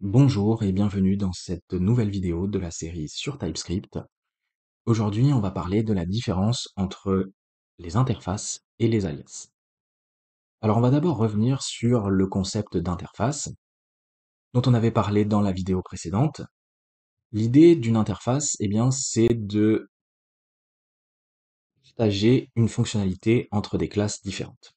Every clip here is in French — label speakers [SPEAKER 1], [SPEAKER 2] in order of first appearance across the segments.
[SPEAKER 1] Bonjour et bienvenue dans cette nouvelle vidéo de la série sur TypeScript. Aujourd'hui, on va parler de la différence entre les interfaces et les alias. Alors, on va d'abord revenir sur le concept d'interface dont on avait parlé dans la vidéo précédente. L'idée d'une interface, c'est de partager une fonctionnalité entre des classes différentes.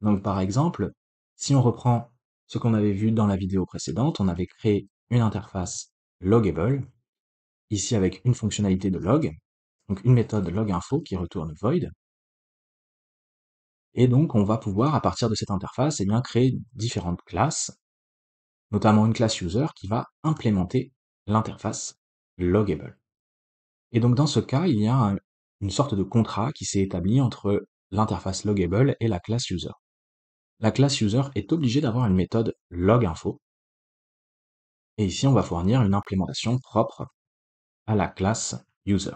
[SPEAKER 1] Donc, par exemple, si on reprend ce qu'on avait vu dans la vidéo précédente, on avait créé une interface loggable, ici avec une fonctionnalité de log, donc une méthode loginfo qui retourne void, et donc on va pouvoir, à partir de cette interface, créer différentes classes, notamment une classe user qui va implémenter l'interface loggable. Et donc dans ce cas, il y a une sorte de contrat qui s'est établi entre l'interface loggable et la classe user. La classe user est obligée d'avoir une méthode loginfo, et ici on va fournir une implémentation propre à la classe user.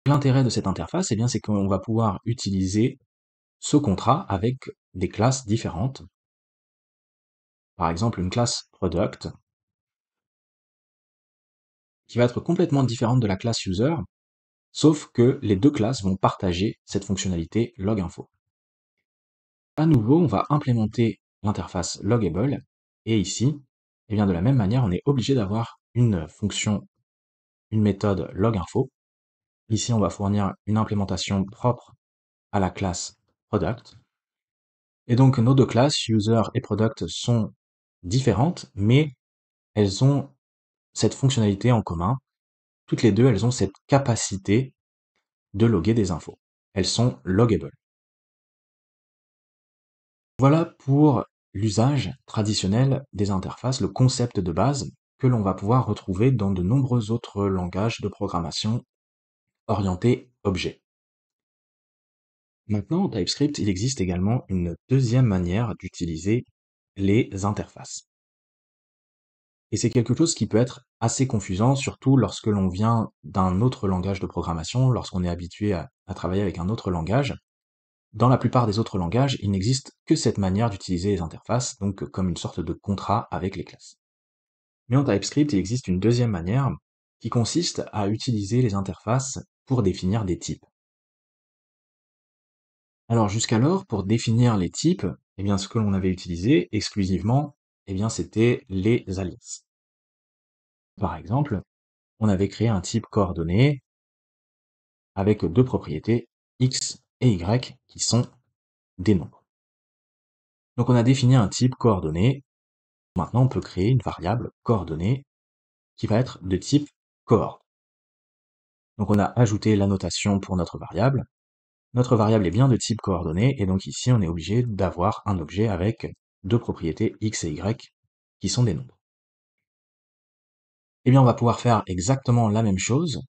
[SPEAKER 1] L'intérêt de cette interface, c'est qu'on va pouvoir utiliser ce contrat avec des classes différentes. Par exemple, une classe product qui va être complètement différente de la classe user, sauf que les deux classes vont partager cette fonctionnalité loginfo. À nouveau, on va implémenter l'interface loggable, et ici, de la même manière, on est obligé d'avoir une fonction, une méthode loginfo. Ici, on va fournir une implémentation propre à la classe product. Et donc, nos deux classes, user et product, sont différentes, mais elles ont cette fonctionnalité en commun. Toutes les deux, elles ont cette capacité de loguer des infos. Elles sont logables. Voilà pour l'usage traditionnel des interfaces, le concept de base que l'on va pouvoir retrouver dans de nombreux autres langages de programmation orientés objets. Maintenant, en TypeScript, il existe également une deuxième manière d'utiliser les interfaces. Et c'est quelque chose qui peut être assez confusant, surtout lorsque l'on vient d'un autre langage de programmation, lorsqu'on est habitué à travailler avec un autre langage. Dans la plupart des autres langages, il n'existe que cette manière d'utiliser les interfaces, donc comme une sorte de contrat avec les classes. Mais en TypeScript, il existe une deuxième manière qui consiste à utiliser les interfaces pour définir des types. Alors jusqu'alors, pour définir les types, ce que l'on avait utilisé exclusivement, c'était les alias. Par exemple, on avait créé un type coordonné avec deux propriétés x et y qui sont des nombres. Donc on a défini un type coordonné. Maintenant, on peut créer une variable coordonnée qui va être de type coord. Donc on a ajouté la notation pour notre variable. Notre variable est bien de type coordonné, et donc ici on est obligé d'avoir un objet avec deux propriétés x et y qui sont des nombres. On va pouvoir faire exactement la même chose,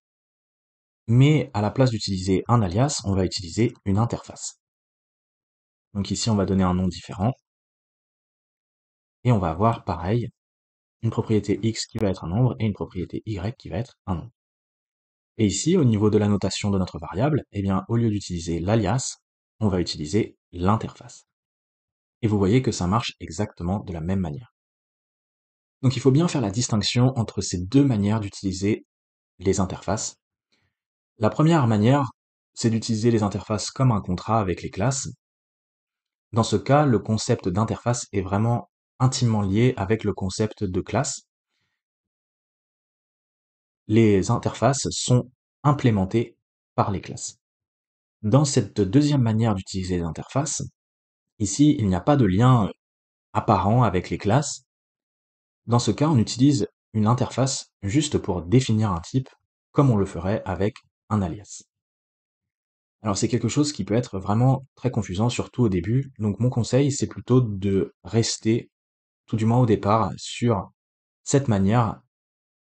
[SPEAKER 1] mais à la place d'utiliser un alias, on va utiliser une interface. Donc ici on va donner un nom différent, et on va avoir pareil, une propriété x qui va être un nombre et une propriété y qui va être un nombre. Et ici, au niveau de la notation de notre variable, au lieu d'utiliser l'alias, on va utiliser l'interface. Et vous voyez que ça marche exactement de la même manière. Donc il faut bien faire la distinction entre ces deux manières d'utiliser les interfaces. La première manière, c'est d'utiliser les interfaces comme un contrat avec les classes. Dans ce cas, le concept d'interface est vraiment intimement lié avec le concept de classe. Les interfaces sont implémentées par les classes. Dans cette deuxième manière d'utiliser les interfaces, ici, il n'y a pas de lien apparent avec les classes. Dans ce cas, on utilise une interface juste pour définir un type, comme on le ferait avec un alias. Alors c'est quelque chose qui peut être vraiment très confusant, surtout au début, donc mon conseil, c'est plutôt de rester, tout du moins au départ, sur cette manière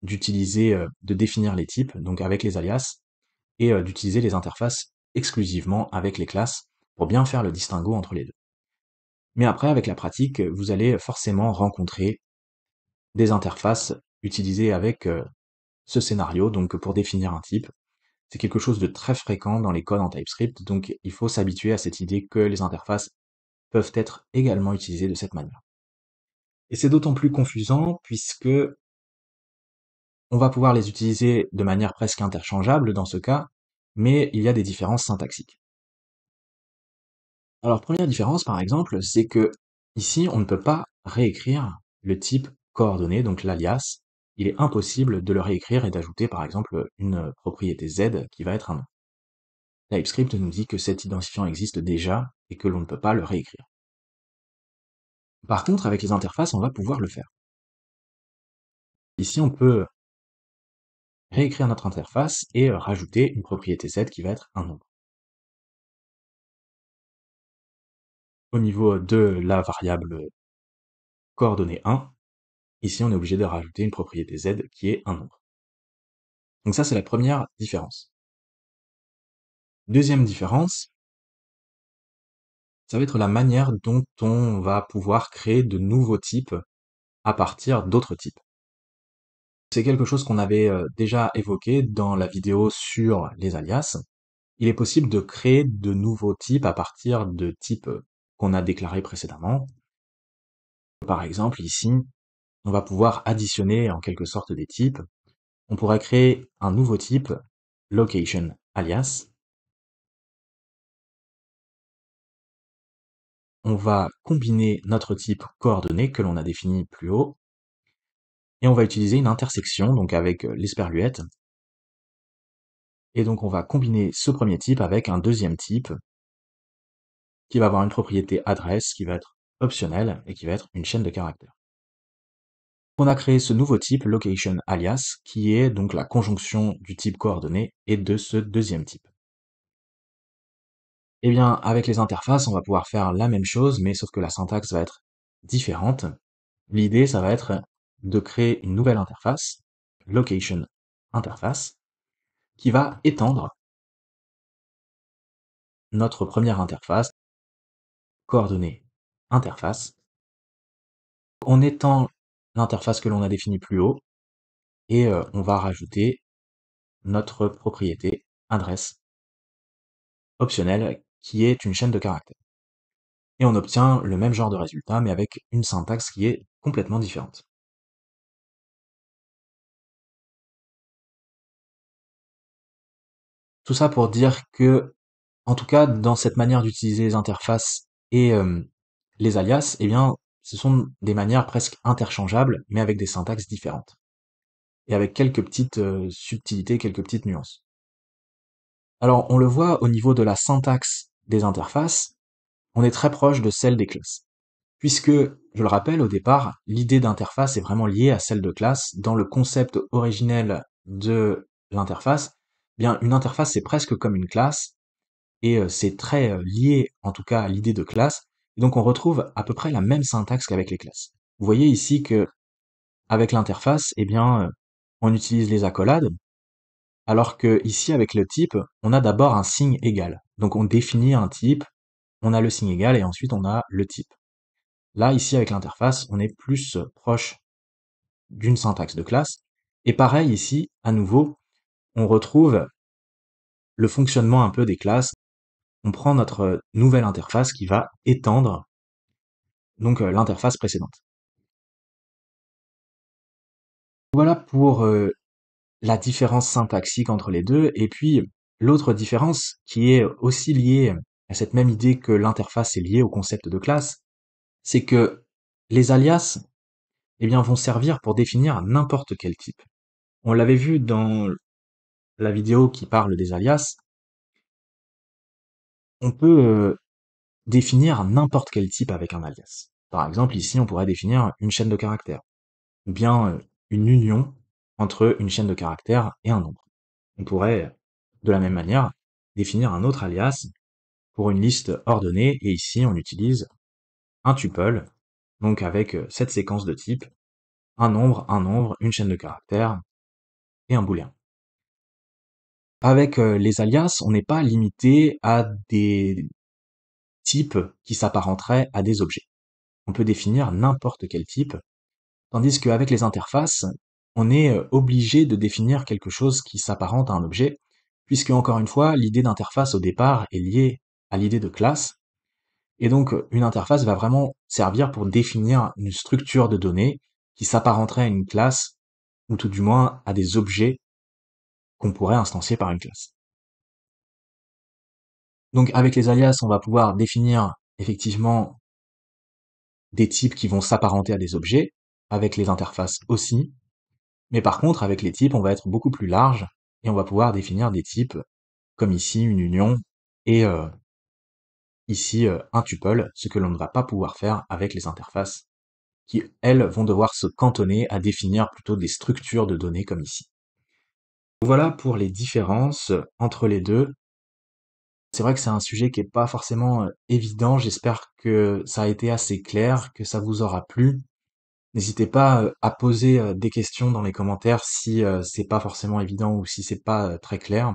[SPEAKER 1] d'utiliser, de définir les types, donc avec les alias, et d'utiliser les interfaces exclusivement avec les classes, pour bien faire le distinguo entre les deux. Mais après, avec la pratique, vous allez forcément rencontrer des interfaces utilisées avec ce scénario, donc pour définir un type. C'est quelque chose de très fréquent dans les codes en TypeScript, donc il faut s'habituer à cette idée que les interfaces peuvent être également utilisés de cette manière. Et c'est d'autant plus confusant puisque on va pouvoir les utiliser de manière presque interchangeable dans ce cas, mais il y a des différences syntaxiques. Alors, première différence, par exemple, c'est que ici, on ne peut pas réécrire le type coordonné, donc l'alias. Il est impossible de le réécrire et d'ajouter, par exemple, une propriété z qui va être un nom. TypeScript nous dit que cet identifiant existe déjà et que l'on ne peut pas le réécrire. Par contre, avec les interfaces, on va pouvoir le faire. Ici, on peut réécrire notre interface et rajouter une propriété z qui va être un nombre. Au niveau de la variable coordonnée 1, ici on est obligé de rajouter une propriété z qui est un nombre. Donc ça c'est la première différence. Deuxième différence, ça va être la manière dont on va pouvoir créer de nouveaux types à partir d'autres types. C'est quelque chose qu'on avait déjà évoqué dans la vidéo sur les alias. Il est possible de créer de nouveaux types à partir de types qu'on a déclarés précédemment. Par exemple, ici, on va pouvoir additionner en quelque sorte des types. On pourrait créer un nouveau type, location alias. On va combiner notre type coordonné que l'on a défini plus haut, et on va utiliser une intersection, donc avec l'esperluette. Et donc on va combiner ce premier type avec un deuxième type, qui va avoir une propriété adresse, qui va être optionnelle, et qui va être une chaîne de caractères. On a créé ce nouveau type location alias, qui est donc la conjonction du type coordonné et de ce deuxième type. Eh bien, avec les interfaces, on va pouvoir faire la même chose, mais sauf que la syntaxe va être différente. L'idée, ça va être de créer une nouvelle interface, location interface, qui va étendre notre première interface, coordonnées interface. On étend l'interface que l'on a définie plus haut, et on va rajouter notre propriété adresse optionnelle, qui est une chaîne de caractères. Et on obtient le même genre de résultat, mais avec une syntaxe qui est complètement différente. Tout ça pour dire que, en tout cas, dans cette manière d'utiliser les interfaces et les alias, eh bien, ce sont des manières presque interchangeables, mais avec des syntaxes différentes. Et avec quelques petites subtilités, quelques petites nuances. Alors, on le voit au niveau de la syntaxe des interfaces, on est très proche de celle des classes. Puisque, je le rappelle, au départ, l'idée d'interface est vraiment liée à celle de classe. Dans le concept originel de l'interface, eh bien, une interface, c'est presque comme une classe, et c'est très lié, en tout cas, à l'idée de classe. Et donc, on retrouve à peu près la même syntaxe qu'avec les classes. Vous voyez ici que, avec l'interface, eh bien, on utilise les accolades, alors que ici, avec le type, on a d'abord un signe égal. Donc, on définit un type, on a le signe égal, et ensuite, on a le type. Là, ici, avec l'interface, on est plus proche d'une syntaxe de classe. Et pareil, ici, à nouveau, on retrouve le fonctionnement un peu des classes. On prend notre nouvelle interface qui va étendre donc l'interface précédente. Voilà pour la différence syntaxique entre les deux. Et puis, l'autre différence qui est aussi liée à cette même idée que l'interface est liée au concept de classe, c'est que les alias, eh bien, vont servir pour définir n'importe quel type. On l'avait vu dans la vidéo qui parle des alias, on peut définir n'importe quel type avec un alias. Par exemple, ici, on pourrait définir une chaîne de caractères, ou bien une union entre une chaîne de caractères et un nombre. On pourrait, de la même manière, définir un autre alias pour une liste ordonnée, et ici, on utilise un tuple, donc avec cette séquence de types, un nombre, une chaîne de caractères, et un booléen. Avec les alias, on n'est pas limité à des types qui s'apparenteraient à des objets. On peut définir n'importe quel type, tandis qu'avec les interfaces, on est obligé de définir quelque chose qui s'apparente à un objet, puisque encore une fois, l'idée d'interface au départ est liée à l'idée de classe, Et donc, une interface va vraiment servir pour définir une structure de données qui s'apparenterait à une classe, ou tout du moins à des objets qu'on pourrait instancier par une classe. Donc avec les alias, on va pouvoir définir effectivement des types qui vont s'apparenter à des objets, avec les interfaces aussi, mais par contre avec les types, on va être beaucoup plus large, et on va pouvoir définir des types comme ici une union, et ici un tuple, ce que l'on ne va pas pouvoir faire avec les interfaces, qui elles vont devoir se cantonner à définir plutôt des structures de données comme ici. Voilà pour les différences entre les deux. C'est vrai que c'est un sujet qui est pas forcément évident. J'espère que ça a été assez clair, que ça vous aura plu. N'hésitez pas à poser des questions dans les commentaires si c'est pas forcément évident ou si c'est pas très clair.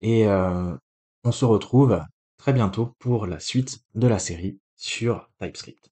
[SPEAKER 1] Et on se retrouve très bientôt pour la suite de la série sur TypeScript.